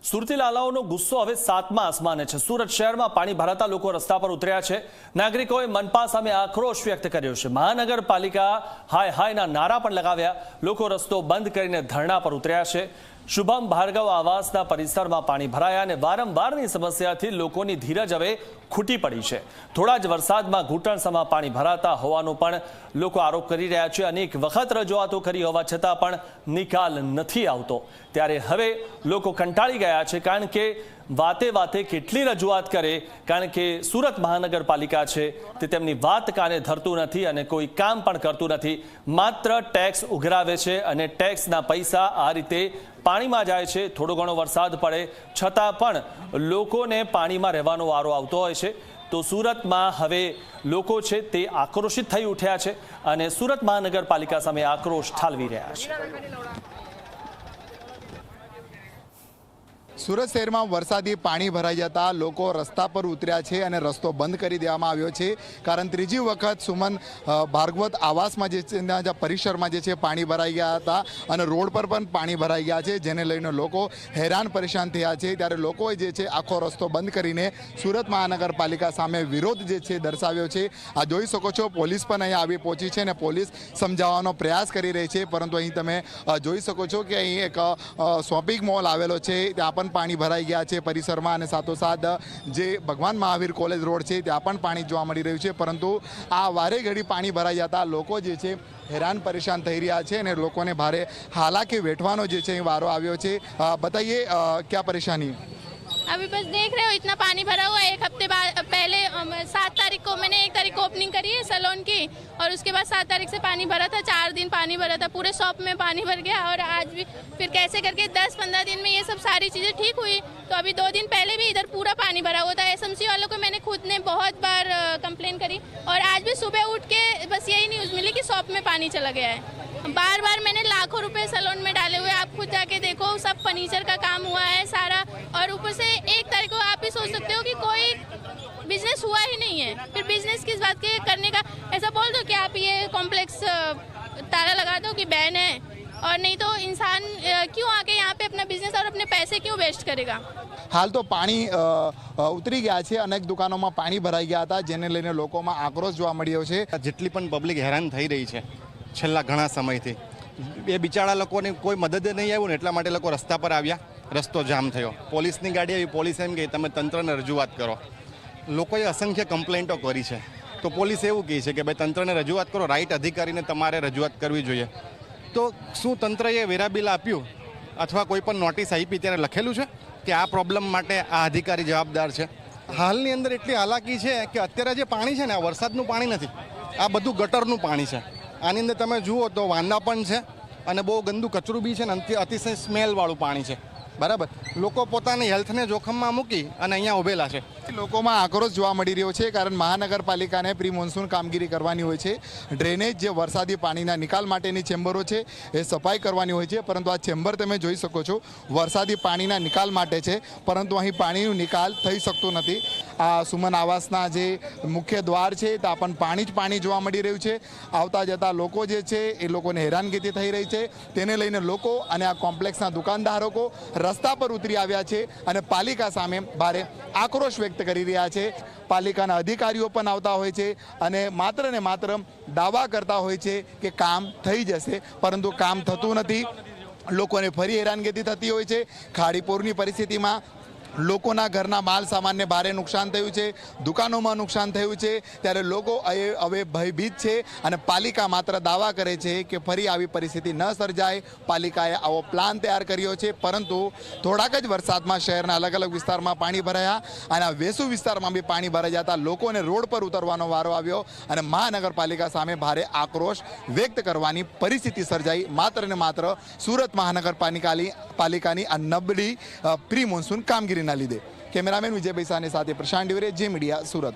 સુરતી લાલાઓનો ગુસ્સો હવે સાતમા આસમાને છે। સુરત શહેરમાં પાણી ભરાતા લોકો રસ્તા પર ઉતર્યા છે। નાગરિકોએ મનપા સામે આક્રોશ વ્યક્ત કર્યો છે। મહાનગરપાલિકા હાય હાયના નારા પણ લગાવ્યા। લોકો રસ્તો બંધ કરીને ધરણા પર ઉતર્યા છે। શુભમ ભાર્ગવ આવાસના પરિસરમાં પાણી ભરાયા અને વારંવારની સમસ્યાથી લોકોની ધીરજ હવે ખૂટી પડી છે। થોડા જ વરસાદમાં ઘૂંટણસમા પાણી ભરાતા હોવાનો પણ લોકો આરોપ કરી રહ્યા છે। અનેક વખત રજૂઆતો કરી હોવા છતાં પણ નિકાલ નથી આવતો। ત્યારે હવે લોકો કંટાળી ગયા છે, કારણ કે વાતે વાતે કેટલી રજૂઆત કરે, કારણ કે સુરત મહાનગરપાલિકા છે તે તેમની વાત કાને ધરતું નથી અને કોઈ કામ પણ કરતું નથી। માત્ર ટેક્સ ઉઘરાવે છે અને ટેક્સના પૈસા આ રીતે પાણીમાં જાય છે। થોડો ઘણો વરસાદ પડે છતાં પણ લોકોને પાણીમાં રહેવાનો વારો આવતો હોય છે। તો સુરતમાં હવે લોકો છે તે આક્રોશિત થઈ ઉઠ્યા છે અને સુરત મહાનગરપાલિકા સામે આક્રોશ ઠાલવી રહ્યા છે। સુરત શહેરમાં વરસાદી પાણી ભરાઈ જતા લોકો રસ્તા પર ઉતર્યા છે અને રસ્તો બંધ કરી દેવામાં આવ્યો છે, કારણ ત્રીજી વખત સુમન ભાર્ગવત આવાસમાં જે છે પરિસરમાં જે છે પાણી ભરાઈ ગયા હતા અને રોડ પર પણ પાણી ભરાઈ ગયા છે, જેને લઈને લોકો હેરાન પરેશાન થયા છે। ત્યારે લોકોએ જે છે આખો રસ્તો બંધ કરીને સુરત મહાનગરપાલિકા સામે વિરોધ જે છે દર્શાવ્યો છે। આ જોઈ શકો છો, પોલીસ પણ અહીં આવી પહોંચી છે અને પોલીસ સમજાવવાનો પ્રયાસ કરી રહી છે, પરંતુ અહીં તમે જોઈ શકો છો કે અહીં એક શોપિંગ મોલ આવેલો છે, ત્યાં પણ પાણી ભરાઈ ગયા છે પરિસરમાં અને સાથોસાથ જે ભગવાન મહાવીર કોલેજ રોડ છે ત્યાં પણ પાણી જોવા મળી રહ્યું છે। પરંતુ આ વારે ઘડી પાણી ભરાઈ જતા લોકો જે છે હેરાન પરેશાન થઈ રહ્યા છે અને લોકોને ભારે હાલાકી વેઠવાનો જે છે વારો આવ્યો છે। बताइए क्या परेशानी? अभी बस देख रहे हो इतना पानी भरा हुआ है। एक हफ्ते बाद पहले 7 तारीख को मैंने 1 तारीख को ओपनिंग करी है सैलून की, और उसके बाद 7 तारीख से पानी भरा था। 4 दिन पानी भरा था, पूरे शॉप में पानी भर गया। और आज भी फिर कैसे करके 10-15 दिन में ये सब सारी चीज़ें ठीक हुई। तो अभी 2 दिन पहले भी इधर पूरा पानी भरा हुआ था। एसएमसी वालों को मैंने खुद ने बहुत बार कंप्लेन करी, और आज भी सुबह उठ के बस यही न्यूज़ मिली कि शॉप में पानी चला गया है। बार बार मैंने लाखों रुपए सैलून में डाले हुए, आप खुद जाके देखो, सब फर्नीचर का काम हुआ है सारा। और ऊपर से 1 तारीख को आप ही सोच सकते हो कि कोई बिजनेस हुआ ही नहीं है, फिर बिजनेस किस बात के करने का? ऐसा बोल दो कि आप ये कॉम्प्लेक्स ताला लगा दो कि बैन है, और नहीं तो इंसान क्यों आके यहाँ पे अपना बिजनेस और अपने पैसे क्यों वेस्ट करेगा। हाल तो पाणी उतरी गया है, अनेक दुकानों में पाणी भराई गया था, जेने लईने लोकोमां आक्रोश जोवा मळ्यो छे। जेटली पण पब्लिक हैरान थई रही है छेल्ला घणा समयथी, ए बिचारा लोकोने कोई मदद नहीं आव्युं ने એટલા માટે લોકો રસ્તા પર આવ્યા। રસ્તો જામ થયો, પોલીસની ગાડી આવી, પોલીસ એમ કહે તમે તંત્રને રજૂઆત કરો। લોકોએ અસંખ્ય કમ્પ્લેન્ટો કરી છે, તો પોલીસ એવું કહે છે કે ભાઈ તંત્રને રજૂઆત કરો, રાઈટ અધિકારીને તમારે રજૂઆત કરવી જોઈએ। તો શું તંત્રએ વેરા બિલ આપ્યું અથવા કોઈ પણ નોટિસ આપી ત્યારે લખેલું છે કે આ પ્રોબ્લેમ માટે આ અધિકારી જવાબદાર છે? હાલની અંદર એટલી હાલાકી છે કે અત્યારે જે પાણી છે ને આ વરસાદનું પાણી નથી, આ બધું ગટરનું પાણી છે। આની અંદર તમે જુઓ તો વાંદા પણ છે અને બહુ ગંદુ કચરું બી છે ને અતિશય સ્મેલવાળું પાણી છે, બરાબર। લોકો પોતાની હેલ્થને જોખમમાં મૂકી અને અહીંયા ઉભેલા છે। લોકોમાં આક્રોશ જોવા મળી રહ્યો છે, કારણ મહાનગરપાલિકાને પ્રી મોન્સૂન કામગીરી કરવાની હોય છે। ડ્રેનેજ જે વરસાદી પાણીના નિકાલ માટેની ચેમ્બરો છે એ સફાઈ કરવાની હોય છે, પરંતુ આ ચેમ્બર તમે જોઈ શકો છો વરસાદી પાણીના નિકાલ માટે છે, પરંતુ અહીં પાણીનું નિકાલ થઈ શકતું નથી। આ સુમન આવાસના જે મુખ્ય દ્વાર છે ત્યાં પણ પાણી જ પાણી જોવા મળી રહ્યું છે। આવતા જતા લોકો જે છે એ લોકોને હેરાનગતિ થઈ રહી છે, તેને લઈને લોકો અને આ કોમ્પ્લેક્સના દુકાનદારો રસ્તા પર ઉતરી આવ્યા છે અને પાલિકા સામે ભારે આક્રોશ વ્યક્ત કરી રહ્યા છે। પાલિકાના અધિકારીઓ પણ આવતા હોય છે અને માત્ર ને માત્ર દાવા કરતા હોય છે કે કામ થઈ જશે, પરંતુ કામ થતું નથી। લોકોને ફરી હેરાનગતિ થતી હોય છે। ખાડીપોરની પરિસ્થિતિમાં લોકોના ઘરના માલ સામાનને ભારે નુકસાન થયું છે, દુકાનોમાં નુકસાન થયું છે। ત્યારે લોકો હવે ભયભીત છે અને પાલિકા માત્ર દાવા કરે છે કે ફરી આવી પરિસ્થિતિ ન સર્જાય। પાલિકાએ આવો પ્લાન તૈયાર કર્યો છે, પરંતુ થોડાક જ વરસાદમાં શહેરના અલગ અલગ વિસ્તારમાં પાણી ભરાયા અને આ વેસુ વિસ્તારમાં બી પાણી ભરાઈ જતા લોકોને રોડ પર ઉતરવાનો વારો આવ્યો અને મહાનગરપાલિકા સામે ભારે આક્રોશ વ્યક્ત કરવાની પરિસ્થિતિ સર્જાઈ, માત્ર ને માત્ર સુરત મહાનગરપાલિકાની આ નબળી પ્રી મોન્સૂન કામગીરી લીધે। कैमरामैन विजय बैसानी साथ प्रशांत डिवरे, जे मीडिया, सूरत।